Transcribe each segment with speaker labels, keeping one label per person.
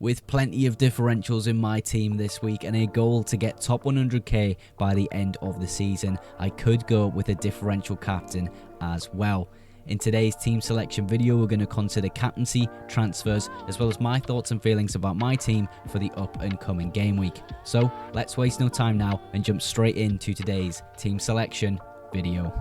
Speaker 1: With plenty of differentials in my team this week and a goal to get top 100k by the end of the season, I could go with a differential captain as well. In today's team selection video, we're going to consider captaincy, transfers, as well as my thoughts and feelings about my team for the up and coming game week. So let's waste no time now and jump straight into today's team selection video.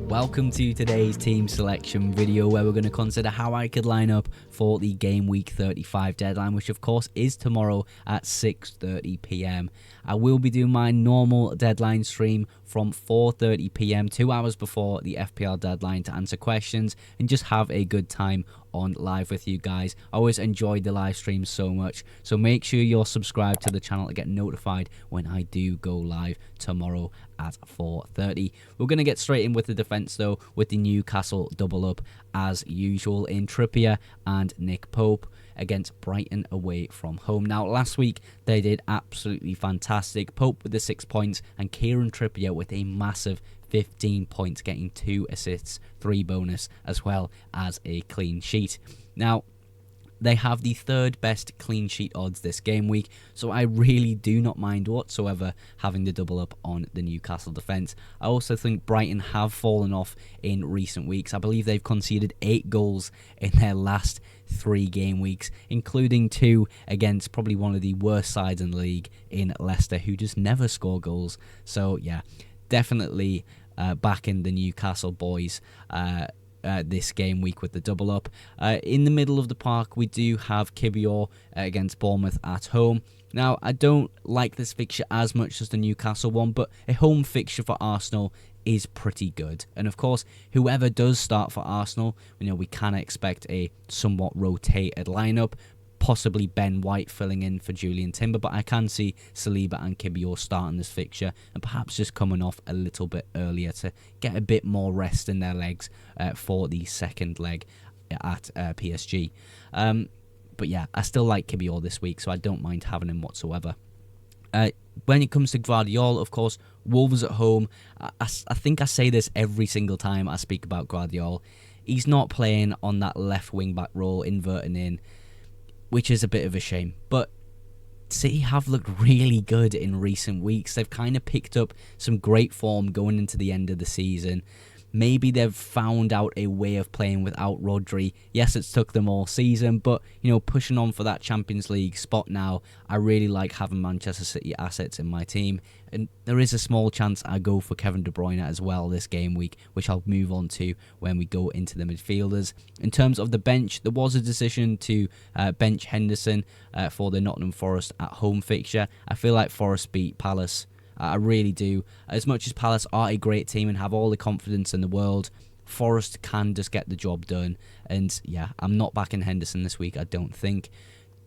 Speaker 1: Welcome to today's team selection video where we're going to consider how I could line up for the game week 35 deadline, which of course is tomorrow at 6:30 p.m. I will be doing my normal deadline stream from 4:30 p.m, 2 hours before the FPL deadline, to answer questions and just have a good time on live with you guys. I always enjoyed the live streams so much, so make sure you're subscribed to the channel to get notified when I do go live tomorrow at 4:30. We're going to get straight in with the defence though, with the Newcastle double up as usual in Trippier and Nick Pope against Brighton away from home. Now last week they did absolutely fantastic. Pope with the 6 points and Kieran Trippier with a massive 15 points, getting 2 assists, 3 bonus, as well as a clean sheet. Now, they have the third best clean sheet odds this game week, so I really do not mind whatsoever having the double up on the Newcastle defence. I also think Brighton have fallen off in recent weeks. I believe they've conceded 8 goals in their last 3 game weeks, including 2 against probably one of the worst sides in the league in Leicester, who just never score goals. So yeah, definitely back in the Newcastle boys this game week with the double up. In the middle of the park, we do have Kibior against Bournemouth at home. Now, I don't like this fixture as much as the Newcastle one, but a home fixture for Arsenal is pretty good. And of course, whoever does start for Arsenal, we can expect a somewhat rotated lineup. Possibly Ben White filling in for Julian Timber, but I can see Saliba and Kibior starting this fixture and perhaps just coming off a little bit earlier to get a bit more rest in their legs for the second leg at PSG. But yeah, I still like Kibior this week, so I don't mind having him whatsoever. When it comes to Guardiola, of course, Wolves at home. I think I say this every single time I speak about Guardiola. He's not playing on that left wing back role, inverting in, which is a bit of a shame. But City have looked really good in recent weeks. They've kind of picked up some great form going into the end of the season. Maybe they've found out a way of playing without Rodri. Yes, it's took them all season, but, pushing on for that Champions League spot now, I really like having Manchester City assets in my team. And there is a small chance I go for Kevin De Bruyne as well this game week, which I'll move on to when we go into the midfielders. In terms of the bench, there was a decision to bench Henderson for the Nottingham Forest at home fixture. I feel like Forest beat Palace. I really do. As much as Palace are a great team and have all the confidence in the world, Forest can just get the job done. And yeah, I'm not backing Henderson this week, I don't think.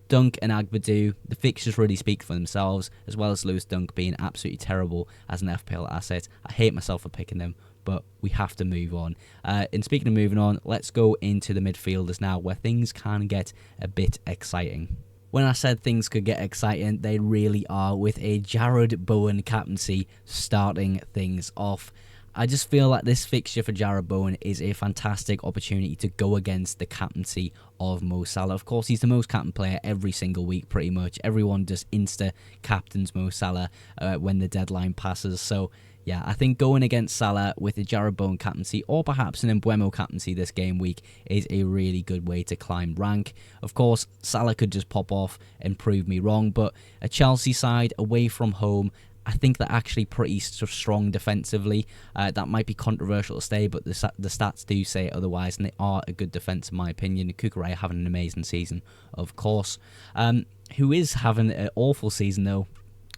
Speaker 1: Dunk and Agbadou, the fixtures really speak for themselves, as well as Lewis Dunk being absolutely terrible as an FPL asset. I hate myself for picking them, but we have to move on. And speaking of moving on, let's go into the midfielders now, where things can get a bit exciting. When I said things could get exciting, they really are, with a Jarrod Bowen captaincy starting things off. I just feel like this fixture for Jarrod Bowen is a fantastic opportunity to go against the captaincy of Mo Salah. Of course, he's the most captain player every single week, pretty much. Everyone just insta-captains Mo Salah when the deadline passes. So yeah, I think going against Salah with a Jarrod Bowen captaincy, or perhaps an Mbeumo captaincy this game week, is a really good way to climb rank. Of course, Salah could just pop off and prove me wrong, but a Chelsea side away from home, I think they're actually pretty strong defensively. That might be controversial to say, but the stats do say otherwise, and they are a good defence in my opinion. Kukurea having an amazing season, of course. Who is having an awful season though?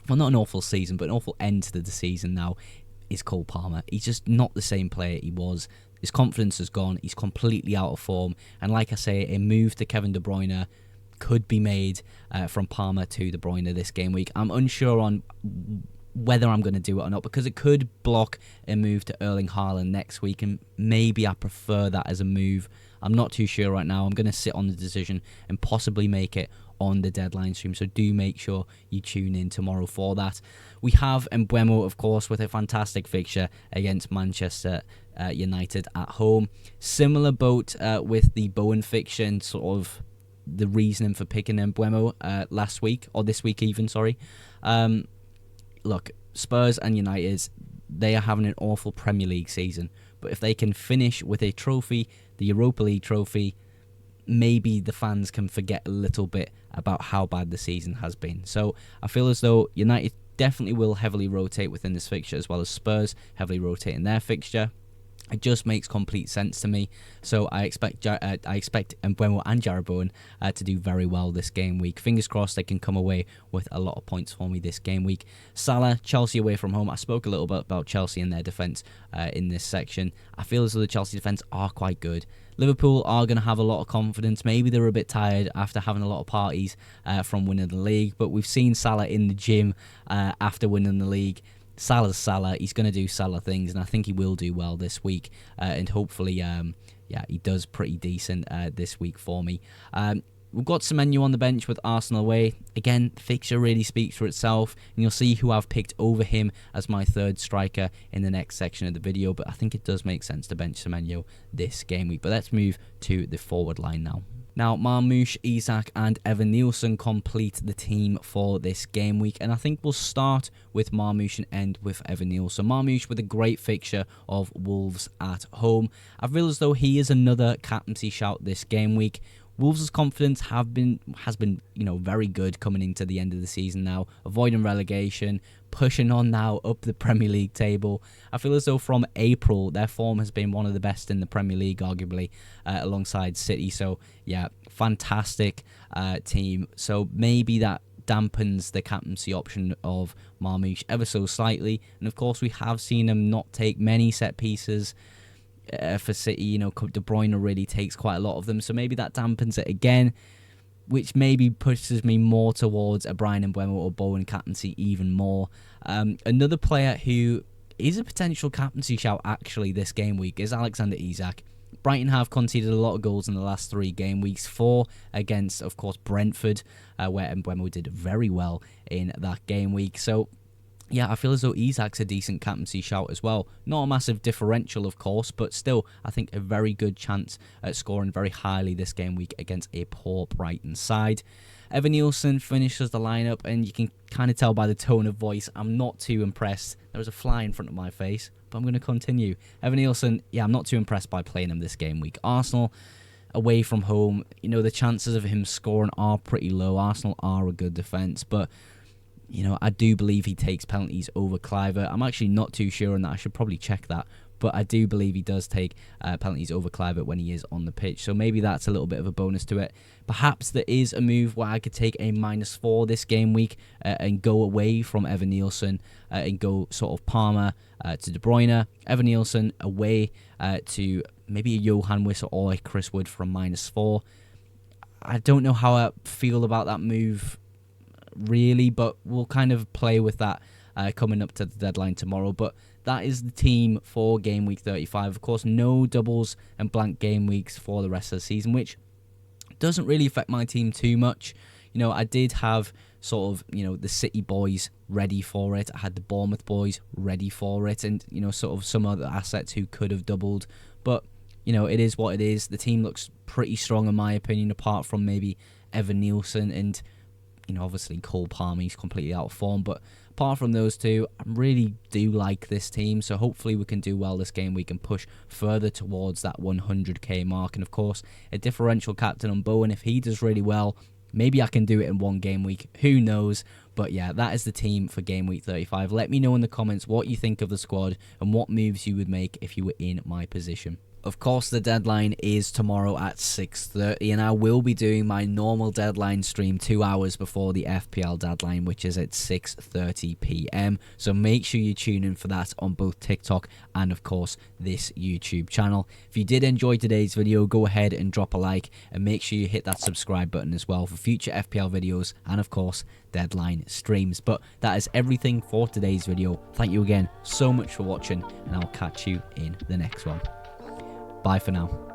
Speaker 1: Well, not an awful season, but an awful end to the season now, is Cole Palmer. He's just not the same player he was. His confidence has gone. He's completely out of form. And like I say, a move to Kevin De Bruyne could be made from Palmer to De Bruyne this game week. I'm unsure on whether I'm going to do it or not, because it could block a move to Erling Haaland next week, and maybe I prefer that as a move. I'm not too sure right now. I'm going to sit on the decision and possibly make it on the deadline stream, so do make sure you tune in tomorrow for that. We have Mbeumo, of course, with a fantastic fixture against Manchester United at home. Similar boat with the BOWEN fixture, sort of the reasoning for picking Mbeumo last week, or this week even, sorry. Look, Spurs and United, they are having an awful Premier League season, but if they can finish with a trophy, the Europa League trophy, maybe the fans can forget a little bit about how bad the season has been. So I feel as though United definitely will heavily rotate within this fixture, as well as Spurs heavily rotate in their fixture. It just makes complete sense to me. So I expect Mbeumo and Jarrod Bowen to do very well this game week. Fingers crossed they can come away with a lot of points for me this game week. Salah, Chelsea away from home. I spoke a little bit about Chelsea and their defence in this section. I feel as though the Chelsea defence are quite good. Liverpool are going to have a lot of confidence. Maybe they're a bit tired after having a lot of parties from winning the league. But we've seen Salah in the gym after winning the league. Salah's Salah. He's going to do Salah things, and I think he will do well this week. And hopefully, he does pretty decent this week for me. We've got Semenyo on the bench with Arsenal away. Again, the fixture really speaks for itself, and you'll see who I've picked over him as my third striker in the next section of the video. But I think it does make sense to bench Semenyo this game week. But let's move to the forward line now. Now, Marmoush, Isak and Evan Nielsen complete the team for this game week. And I think we'll start with Marmoush and end with Evan Nielsen. Marmoush with a great fixture of Wolves at home. I feel as though he is another captaincy shout this game week. Wolves' confidence has been very good coming into the end of the season now, avoiding relegation, pushing on now up the Premier League table. I feel as though from April, their form has been one of the best in the Premier League, arguably, alongside City. So, yeah, fantastic team. So maybe that dampens the captaincy option of Marmoush ever so slightly. And, of course, we have seen him not take many set pieces. For City, De Bruyne really takes quite a lot of them, so maybe that dampens it again, which maybe pushes me more towards a Bryan Mbeumo or Bowen captaincy even more. Another player who is a potential captaincy shout actually this game week is Alexander Isak. Brighton have conceded a lot of goals in the last 3 game weeks, 4 against, of course, Brentford, where Mbeumo did very well in that game week. So yeah, I feel as though Isak's a decent captaincy shout as well. Not a massive differential, of course, but still, I think a very good chance at scoring very highly this game week against a poor Brighton side. Evan Nielsen finishes the lineup, and you can kind of tell by the tone of voice, I'm not too impressed. There was a fly in front of my face, but I'm going to continue. Evan Nielsen, yeah, I'm not too impressed by playing him this game week. Arsenal away from home, the chances of him scoring are pretty low. Arsenal are a good defence, but I do believe he takes penalties over Cliver. I'm actually not too sure on that. I should probably check that. But I do believe he does take penalties over Cliver when he is on the pitch. So maybe that's a little bit of a bonus to it. Perhaps there is a move where I could take a -4 this game week and go away from Evan Nielsen and go sort of Palmer to De Bruyne. Evan Nielsen away to maybe a Johan Whistle or a Chris Wood for a -4. I don't know how I feel about that move really, but we'll kind of play with that coming up to the deadline tomorrow. But that is the team for game week 35. Of course, no doubles and blank game weeks for the rest of the season, which doesn't really affect my team too much. I did have sort of, the City boys ready for it. I had the Bournemouth boys ready for it, and, sort of some other assets who could have doubled. But, it is what it is. The team looks pretty strong in my opinion, apart from maybe Evan Nielsen and obviously Cole Palmer, he's completely out of form. But apart from those two, I really do like this team. So hopefully we can do well this game. We can push further towards that 100k mark. And of course, a differential captain on Bowen. If he does really well, maybe I can do it in 1 game week. Who knows? But yeah, that is the team for game week 35. Let me know in the comments what you think of the squad and what moves you would make if you were in my position. Of course, the deadline is tomorrow at 6:30, and I will be doing my normal deadline stream 2 hours before the FPL deadline, which is at 6:30 p.m. So make sure you tune in for that on both TikTok and, of course, this YouTube channel. If you did enjoy today's video, go ahead and drop a like, and make sure you hit that subscribe button as well for future FPL videos and, of course, deadline streams. But that is everything for today's video. Thank you again so much for watching, and I'll catch you in the next one. Bye for now.